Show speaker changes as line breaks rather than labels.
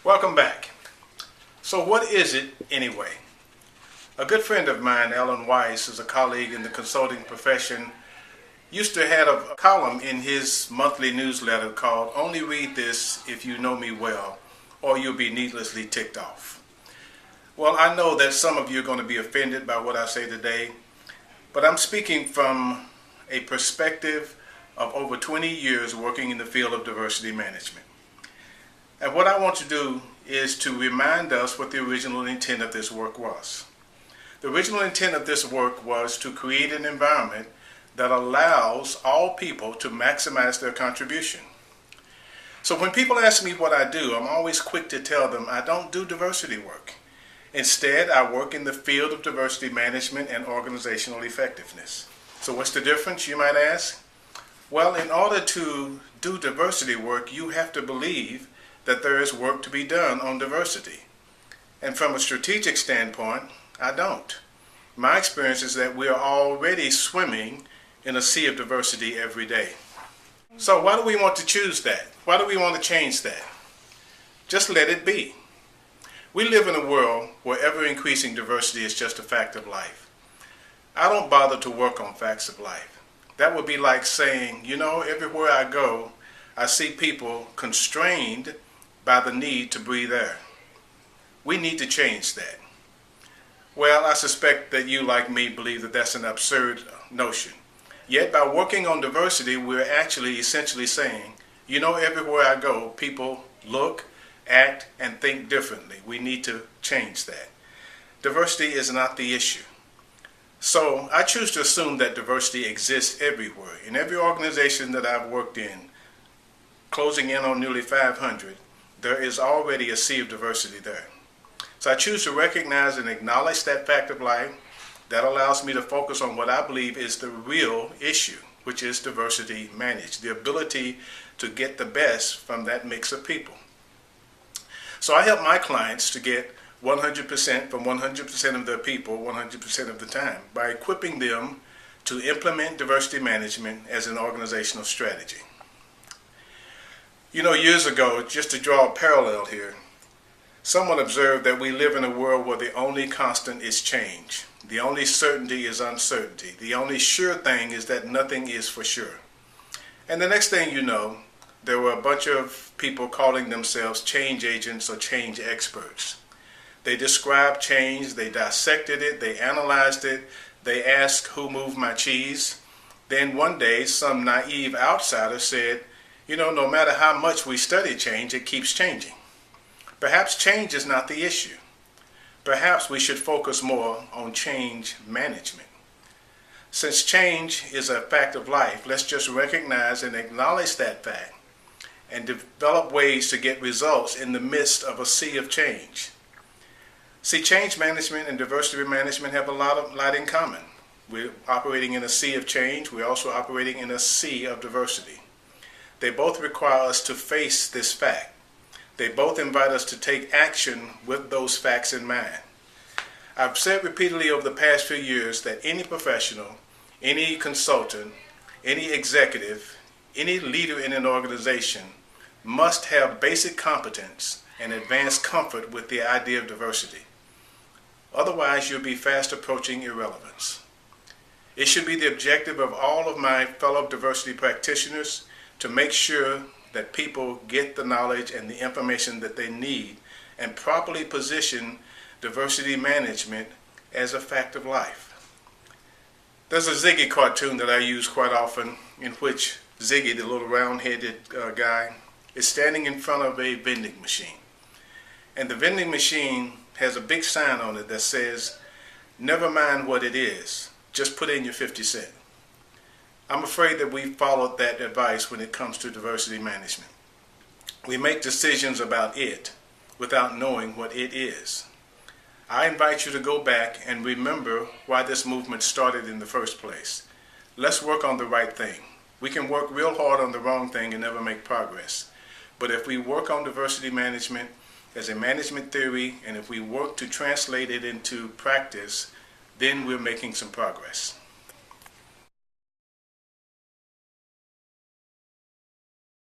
Welcome back. So what is it anyway? A good friend of mine, Alan Weiss, is a colleague in the consulting profession, used to have a column in his monthly newsletter called "Only Read This If You Know Me Well, or You'll Be Needlessly Ticked Off." Well, I know that some of you are going to be offended by what I say today, but I'm speaking from a perspective of over 20 years working in the field of diversity management. And what I want to do is to remind us what the original intent of this work was. The original intent of this work was to create an environment that allows all people to maximize their contribution. So when people ask me what I do, I'm always quick to tell them I don't do diversity work. Instead, I work in the field of diversity management and organizational effectiveness. So what's the difference, you might ask? Well, in order to do diversity work, you have to believe that there is work to be done on diversity. And from a strategic standpoint, I don't. My experience is that we are already swimming in a sea of diversity every day. So why do we want to choose that? Why do we want to change that? Just let it be. We live in a world where ever-increasing diversity is just a fact of life. I don't bother to work on facts of life. That would be like saying, everywhere I go, I see people constrained by the need to breathe air. We need to change that. Well, I suspect that you, like me, believe that that's an absurd notion. Yet by working on diversity, we're actually essentially saying, everywhere I go, people look, act, and think differently. We need to change that. Diversity is not the issue. So I choose to assume that diversity exists everywhere. In every organization that I've worked in, closing in on nearly 500, there is already a sea of diversity there. So I choose to recognize and acknowledge that fact of life. That allows me to focus on what I believe is the real issue, which is diversity managed, the ability to get the best from that mix of people. So I help my clients to get 100% from 100% of their people 100% of the time by equipping them to implement diversity management as an organizational strategy. Years ago, just to draw a parallel here, someone observed that we live in a world where the only constant is change. The only certainty is uncertainty. The only sure thing is that nothing is for sure. And the next thing you know, there were a bunch of people calling themselves change agents or change experts. They described change, they dissected it, they analyzed it, they asked who moved my cheese. Then one day, some naive outsider said, no matter how much we study change, it keeps changing. Perhaps change is not the issue. Perhaps we should focus more on change management. Since change is a fact of life, let's just recognize and acknowledge that fact and develop ways to get results in the midst of a sea of change. See, change management and diversity management have a lot in common. We're operating in a sea of change. We're also operating in a sea of diversity. They both require us to face this fact. They both invite us to take action with those facts in mind. I've said repeatedly over the past few years that any professional, any consultant, any executive, any leader in an organization must have basic competence and advanced comfort with the idea of diversity. Otherwise, you'll be fast approaching irrelevance. It should be the objective of all of my fellow diversity practitioners to make sure that people get the knowledge and the information that they need and properly position diversity management as a fact of life. There's a Ziggy cartoon that I use quite often in which Ziggy, the little round-headed guy, is standing in front of a vending machine. And the vending machine has a big sign on it that says, "Never mind what it is, just put in your 50 cents. I'm afraid that we've followed that advice when it comes to diversity management. We make decisions about it without knowing what it is. I invite you to go back and remember why this movement started in the first place. Let's work on the right thing. We can work real hard on the wrong thing and never make progress. But if we work on diversity management as a management theory, and if we work to translate it into practice, then we're making some progress."